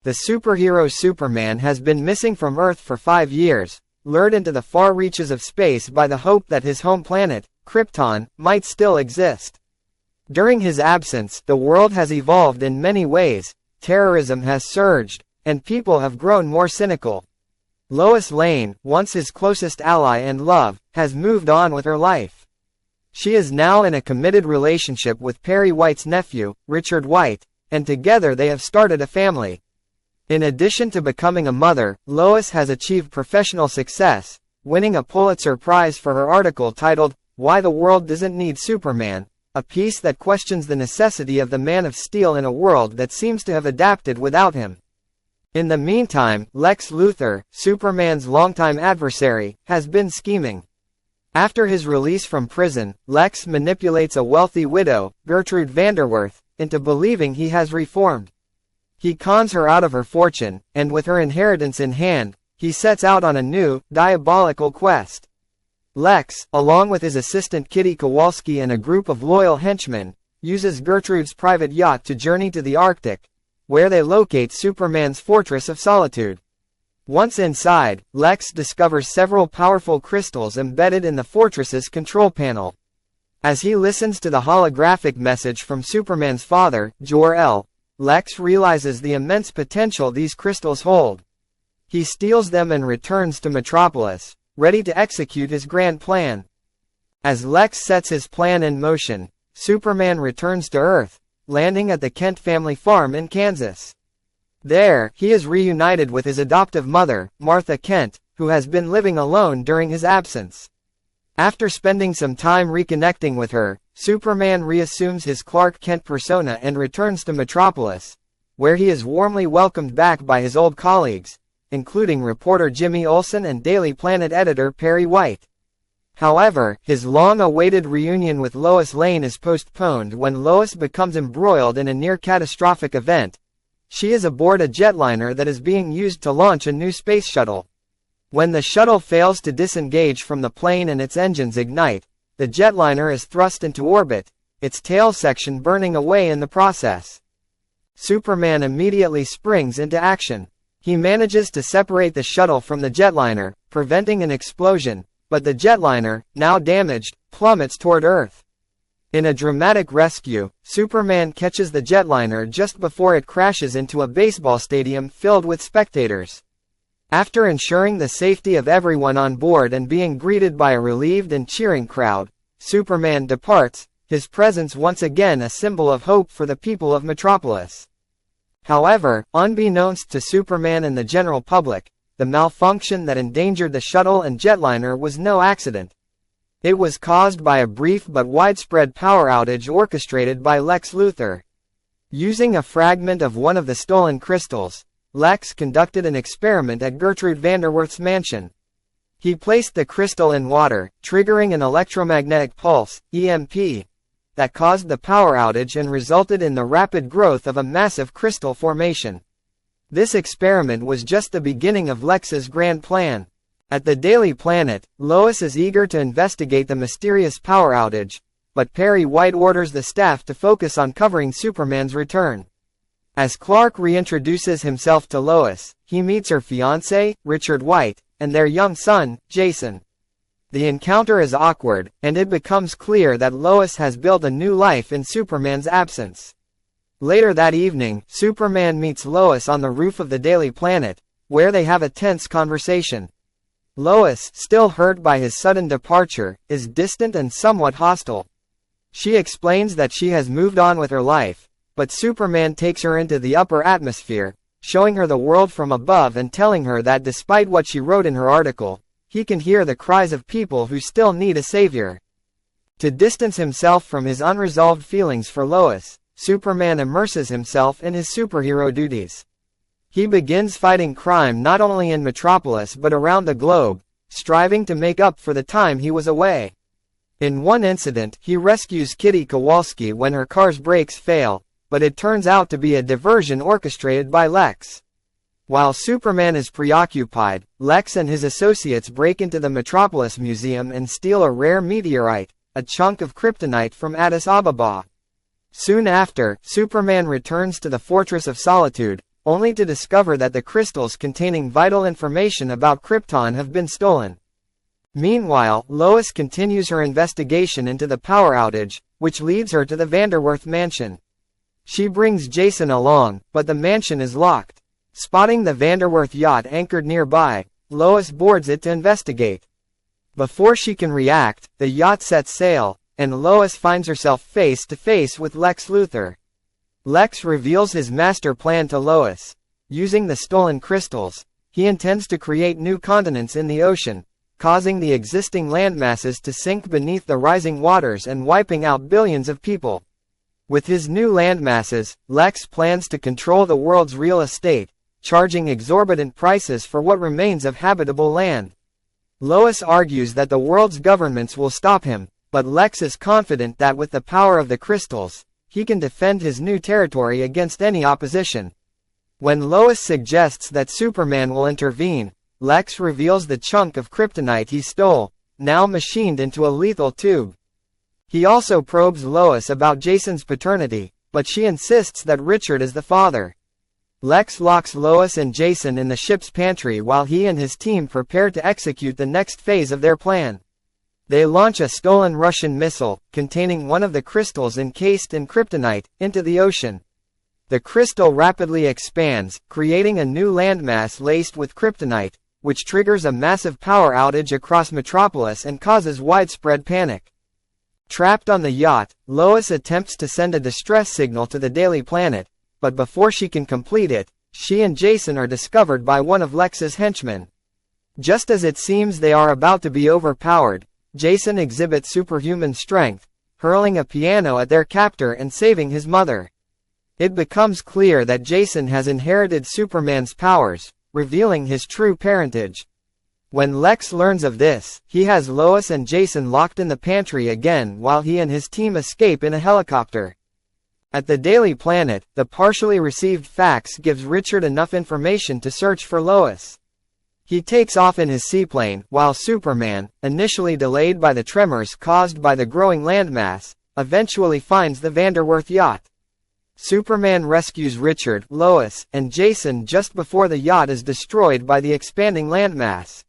The superhero Superman has been missing from Earth for 5 years, lured into the far reaches of space by the hope that his home planet, Krypton, might still exist. During his absence, the world has evolved in many ways, terrorism has surged, and people have grown more cynical. Lois Lane, once his closest ally and love, has moved on with her life. She is now in a committed relationship with Perry White's nephew, Richard White, and together they have started a family. In addition to becoming a mother, Lois has achieved professional success, winning a Pulitzer Prize for her article titled, "Why the World Doesn't Need Superman," a piece that questions the necessity of the Man of Steel in a world that seems to have adapted without him. In the meantime, Lex Luthor, Superman's longtime adversary, has been scheming. After his release from prison, Lex manipulates a wealthy widow, Gertrude Vanderwerth, into believing he has reformed. He cons her out of her fortune, and with her inheritance in hand, he sets out on a new, diabolical quest. Lex, along with his assistant Kitty Kowalski and a group of loyal henchmen, uses Gertrude's private yacht to journey to the Arctic, where they locate Superman's Fortress of Solitude. Once inside, Lex discovers several powerful crystals embedded in the fortress's control panel. As he listens to the holographic message from Superman's father, Jor-El, Lex realizes the immense potential these crystals hold. He steals them and returns to Metropolis, ready to execute his grand plan. As Lex sets his plan in motion, Superman returns to Earth, landing at the Kent family farm in Kansas. There, he is reunited with his adoptive mother, Martha Kent, who has been living alone during his absence. After spending some time reconnecting with her, Superman reassumes his Clark Kent persona and returns to Metropolis, where he is warmly welcomed back by his old colleagues, including reporter Jimmy Olsen and Daily Planet editor Perry White. However, his long-awaited reunion with Lois Lane is postponed when Lois becomes embroiled in a near-catastrophic event. She is aboard a jetliner that is being used to launch a new space shuttle. When the shuttle fails to disengage from the plane and its engines ignite, the jetliner is thrust into orbit, its tail section burning away in the process. Superman immediately springs into action. He manages to separate the shuttle from the jetliner, preventing an explosion, but the jetliner, now damaged, plummets toward Earth. In a dramatic rescue, Superman catches the jetliner just before it crashes into a baseball stadium filled with spectators. After ensuring the safety of everyone on board and being greeted by a relieved and cheering crowd, Superman departs, his presence once again a symbol of hope for the people of Metropolis. However, unbeknownst to Superman and the general public, the malfunction that endangered the shuttle and jetliner was no accident. It was caused by a brief but widespread power outage orchestrated by Lex Luthor. Using a fragment of one of the stolen crystals, Lex conducted an experiment at Gertrude Vanderwerth's mansion. He placed the crystal in water, triggering an electromagnetic pulse, EMP, that caused the power outage and resulted in the rapid growth of a massive crystal formation. This experiment was just the beginning of Lex's grand plan. At the Daily Planet, Lois is eager to investigate the mysterious power outage, but Perry White orders the staff to focus on covering Superman's return. As Clark reintroduces himself to Lois, he meets her fiancé, Richard White, and their young son, Jason. The encounter is awkward, and it becomes clear that Lois has built a new life in Superman's absence. Later that evening, Superman meets Lois on the roof of the Daily Planet, where they have a tense conversation. Lois, still hurt by his sudden departure, is distant and somewhat hostile. She explains that she has moved on with her life, but Superman takes her into the upper atmosphere, showing her the world from above and telling her that despite what she wrote in her article, he can hear the cries of people who still need a savior. To distance himself from his unresolved feelings for Lois, Superman immerses himself in his superhero duties. He begins fighting crime not only in Metropolis but around the globe, striving to make up for the time he was away. In one incident, he rescues Kitty Kowalski when her car's brakes fail, but it turns out to be a diversion orchestrated by Lex. While Superman is preoccupied, Lex and his associates break into the Metropolis Museum and steal a rare meteorite, a chunk of kryptonite from Addis Ababa. Soon after, Superman returns to the Fortress of Solitude, only to discover that the crystals containing vital information about Krypton have been stolen. Meanwhile, Lois continues her investigation into the power outage, which leads her to the Vanderwerth mansion. She brings Jason along, but the mansion is locked. Spotting the Vanderwerth yacht anchored nearby, Lois boards it to investigate. Before she can react, the yacht sets sail, and Lois finds herself face to face with Lex Luthor. Lex reveals his master plan to Lois. Using the stolen crystals, he intends to create new continents in the ocean, causing the existing landmasses to sink beneath the rising waters and wiping out billions of people. With his new landmasses, Lex plans to control the world's real estate, charging exorbitant prices for what remains of habitable land. Lois argues that the world's governments will stop him, but Lex is confident that with the power of the crystals, he can defend his new territory against any opposition. When Lois suggests that Superman will intervene, Lex reveals the chunk of kryptonite he stole, now machined into a lethal tube. He also probes Lois about Jason's paternity, but she insists that Richard is the father. Lex locks Lois and Jason in the ship's pantry while he and his team prepare to execute the next phase of their plan. They launch a stolen Russian missile, containing one of the crystals encased in kryptonite, into the ocean. The crystal rapidly expands, creating a new landmass laced with kryptonite, which triggers a massive power outage across Metropolis and causes widespread panic. Trapped on the yacht, Lois attempts to send a distress signal to the Daily Planet, but before she can complete it, she and Jason are discovered by one of Lex's henchmen. Just as it seems they are about to be overpowered, Jason exhibits superhuman strength, hurling a piano at their captor and saving his mother. It becomes clear that Jason has inherited Superman's powers, revealing his true parentage. When Lex learns of this, he has Lois and Jason locked in the pantry again while he and his team escape in a helicopter. At the Daily Planet, the partially received fax gives Richard enough information to search for Lois. He takes off in his seaplane, while Superman, initially delayed by the tremors caused by the growing landmass, eventually finds the Vanderwerth yacht. Superman rescues Richard, Lois, and Jason just before the yacht is destroyed by the expanding landmass.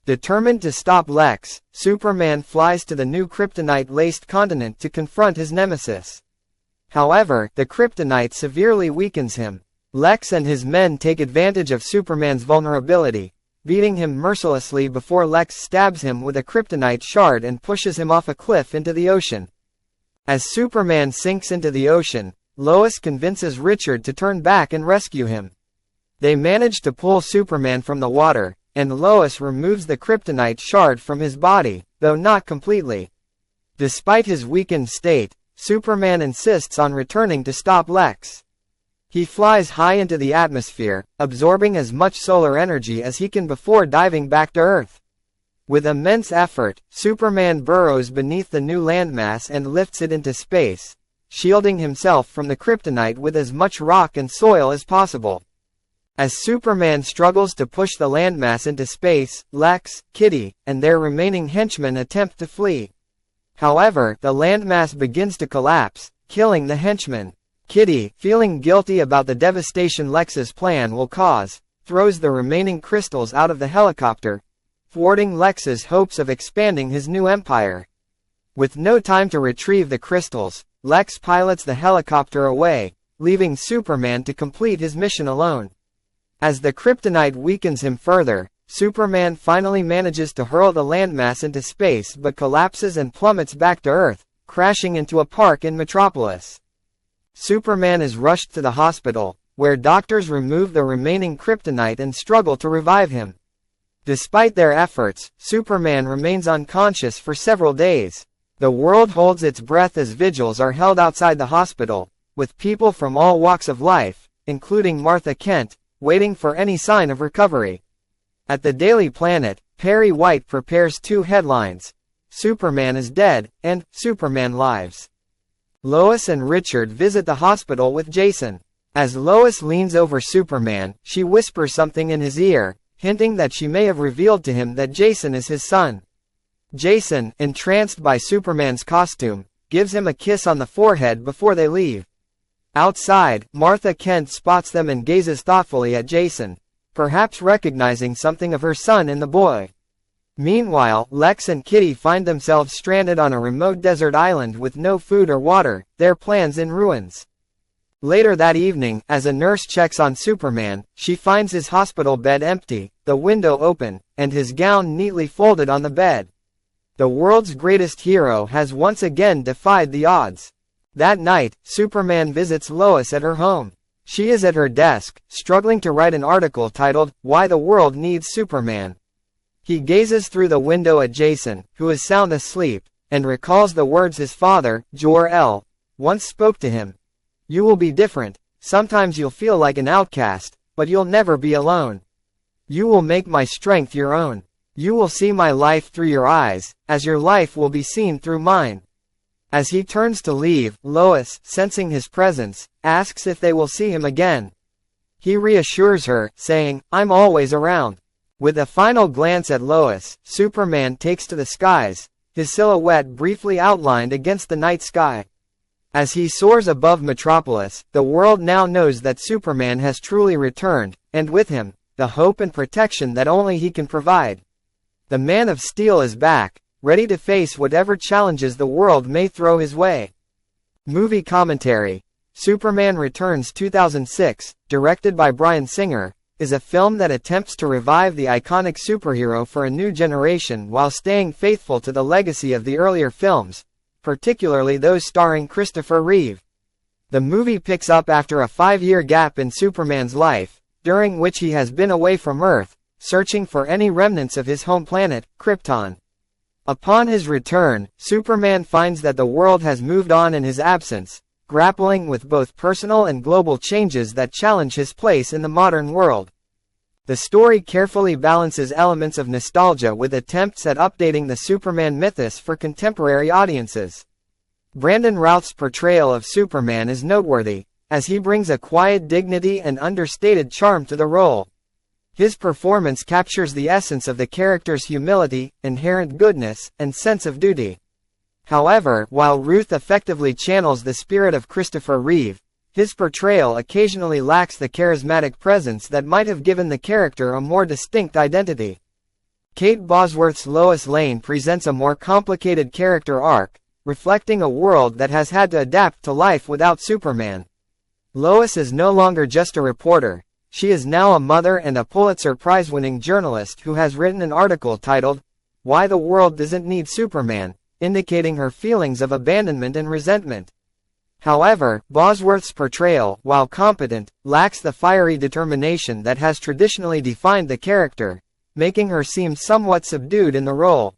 Determined to stop Lex, Superman flies to the new kryptonite-laced continent to confront his nemesis. However, the kryptonite severely weakens him. Lex and his men take advantage of Superman's vulnerability, beating him mercilessly before Lex stabs him with a kryptonite shard and pushes him off a cliff into the ocean. As Superman sinks into the ocean, Lois convinces Richard to turn back and rescue him. They manage to pull Superman from the water, and Lois removes the kryptonite shard from his body, though not completely. Despite his weakened state, Superman insists on returning to stop Lex. He flies high into the atmosphere, absorbing as much solar energy as he can before diving back to Earth. With immense effort, Superman burrows beneath the new landmass and lifts it into space, shielding himself from the kryptonite with as much rock and soil as possible. As Superman struggles to push the landmass into space, Lex, Kitty, and their remaining henchmen attempt to flee. However, the landmass begins to collapse, killing the henchmen. Kitty, feeling guilty about the devastation Lex's plan will cause, throws the remaining crystals out of the helicopter, thwarting Lex's hopes of expanding his new empire. With no time to retrieve the crystals, Lex pilots the helicopter away, leaving Superman to complete his mission alone. As the kryptonite weakens him further, Superman finally manages to hurl the landmass into space but collapses and plummets back to Earth, crashing into a park in Metropolis. Superman is rushed to the hospital, where doctors remove the remaining kryptonite and struggle to revive him. Despite their efforts, Superman remains unconscious for several days. The world holds its breath as vigils are held outside the hospital, with people from all walks of life, including Martha Kent, waiting for any sign of recovery. At the Daily Planet, Perry White prepares two headlines: Superman is dead, and Superman lives. Lois and Richard visit the hospital with Jason. As Lois leans over Superman, she whispers something in his ear, hinting that she may have revealed to him that Jason is his son. Jason, entranced by Superman's costume, gives him a kiss on the forehead before they leave. Outside, Martha Kent spots them and gazes thoughtfully at Jason, perhaps recognizing something of her son in the boy. Meanwhile, Lex and Kitty find themselves stranded on a remote desert island with no food or water, their plans in ruins. Later that evening, as a nurse checks on Superman, she finds his hospital bed empty, the window open, and his gown neatly folded on the bed. The world's greatest hero has once again defied the odds. That night, Superman visits Lois at her home. She is at her desk, struggling to write an article titled, "Why the World Needs Superman." He gazes through the window at Jason, who is sound asleep, and recalls the words his father, Jor-El, once spoke to him. "You will be different. Sometimes you'll feel like an outcast, but you'll never be alone. You will make my strength your own. You will see my life through your eyes, as your life will be seen through mine." As he turns to leave, Lois, sensing his presence, asks if they will see him again. He reassures her, saying, "I'm always around." With a final glance at Lois, Superman takes to the skies, his silhouette briefly outlined against the night sky. As he soars above Metropolis, the world now knows that Superman has truly returned, and with him, the hope and protection that only he can provide. The Man of Steel is back, ready to face whatever challenges the world may throw his way. Movie commentary. Superman Returns 2006, directed by Bryan Singer, is a film that attempts to revive the iconic superhero for a new generation while staying faithful to the legacy of the earlier films, particularly those starring Christopher Reeve. The movie picks up after a 5-year gap in Superman's life, during which he has been away from Earth, searching for any remnants of his home planet, Krypton. Upon his return, Superman finds that the world has moved on in his absence, grappling with both personal and global changes that challenge his place in the modern world. The story carefully balances elements of nostalgia with attempts at updating the Superman mythos for contemporary audiences. Brandon Routh's portrayal of Superman is noteworthy, as he brings a quiet dignity and understated charm to the role. His performance captures the essence of the character's humility, inherent goodness, and sense of duty. However, while Routh effectively channels the spirit of Christopher Reeve, his portrayal occasionally lacks the charismatic presence that might have given the character a more distinct identity. Kate Bosworth's Lois Lane presents a more complicated character arc, reflecting a world that has had to adapt to life without Superman. Lois is no longer just a reporter. She is now a mother and a Pulitzer Prize-winning journalist who has written an article titled, "Why the World Doesn't Need Superman," indicating her feelings of abandonment and resentment. However, Bosworth's portrayal, while competent, lacks the fiery determination that has traditionally defined the character, making her seem somewhat subdued in the role.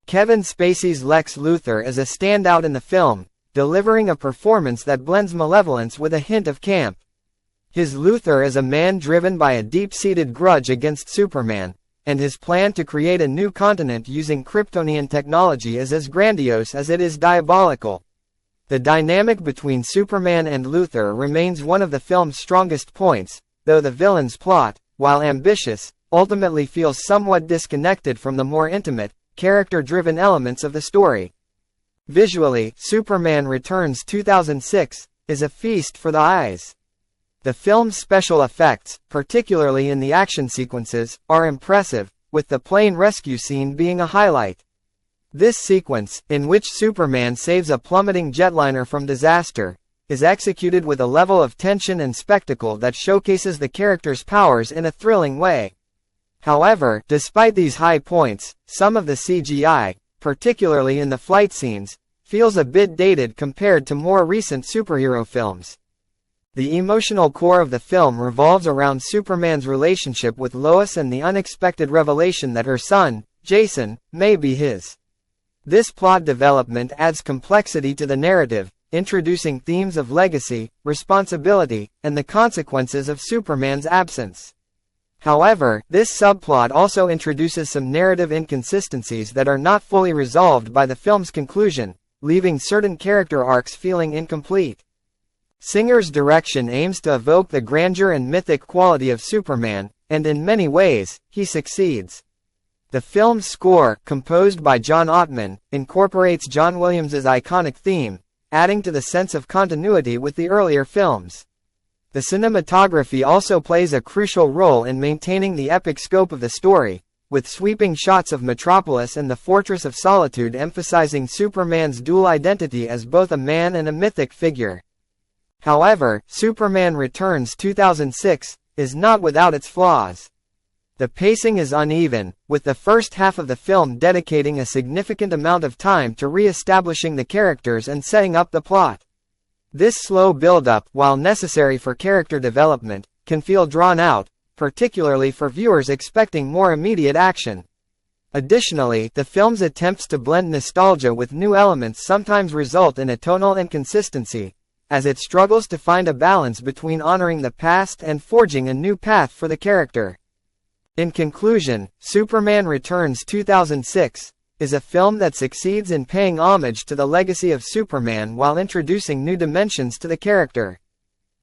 Kevin Spacey's Lex Luthor is a standout in the film, delivering a performance that blends malevolence with a hint of camp. His Luthor is a man driven by a deep-seated grudge against Superman, and his plan to create a new continent using Kryptonian technology is as grandiose as it is diabolical. The dynamic between Superman and Luthor remains one of the film's strongest points, though the villain's plot, while ambitious, ultimately feels somewhat disconnected from the more intimate, character-driven elements of the story. Visually, Superman Returns 2006 is a feast for the eyes. The film's special effects, particularly in the action sequences, are impressive, with the plane rescue scene being a highlight. This sequence, in which Superman saves a plummeting jetliner from disaster, is executed with a level of tension and spectacle that showcases the character's powers in a thrilling way. However, despite these high points, some of the CGI, particularly in the flight scenes, feels a bit dated compared to more recent superhero films. The emotional core of the film revolves around Superman's relationship with Lois and the unexpected revelation that her son, Jason, may be his. This plot development adds complexity to the narrative, introducing themes of legacy, responsibility, and the consequences of Superman's absence. However, this subplot also introduces some narrative inconsistencies that are not fully resolved by the film's conclusion, leaving certain character arcs feeling incomplete. Singer's direction aims to evoke the grandeur and mythic quality of Superman, and in many ways, he succeeds. The film's score, composed by John Ottman, incorporates John Williams's iconic theme, adding to the sense of continuity with the earlier films. The cinematography also plays a crucial role in maintaining the epic scope of the story, with sweeping shots of Metropolis and the Fortress of Solitude emphasizing Superman's dual identity as both a man and a mythic figure. However, Superman Returns 2006 is not without its flaws. The pacing is uneven, with the first half of the film dedicating a significant amount of time to re-establishing the characters and setting up the plot. This slow build-up, while necessary for character development, can feel drawn out, particularly for viewers expecting more immediate action. Additionally, the film's attempts to blend nostalgia with new elements sometimes result in a tonal inconsistency, as it struggles to find a balance between honoring the past and forging a new path for the character. In conclusion, Superman Returns 2006 is a film that succeeds in paying homage to the legacy of Superman while introducing new dimensions to the character.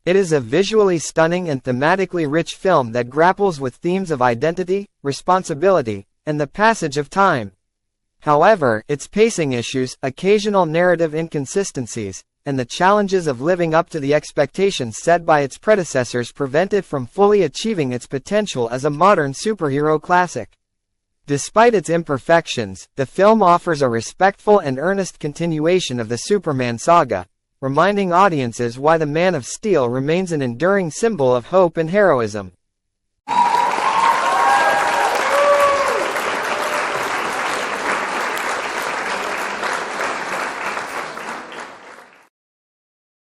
It is a visually stunning and thematically rich film that grapples with themes of identity, responsibility, and the passage of time. However, its pacing issues, occasional narrative inconsistencies, and the challenges of living up to the expectations set by its predecessors prevent it from fully achieving its potential as a modern superhero classic. Despite its imperfections, the film offers a respectful and earnest continuation of the Superman saga, reminding audiences why the Man of Steel remains an enduring symbol of hope and heroism.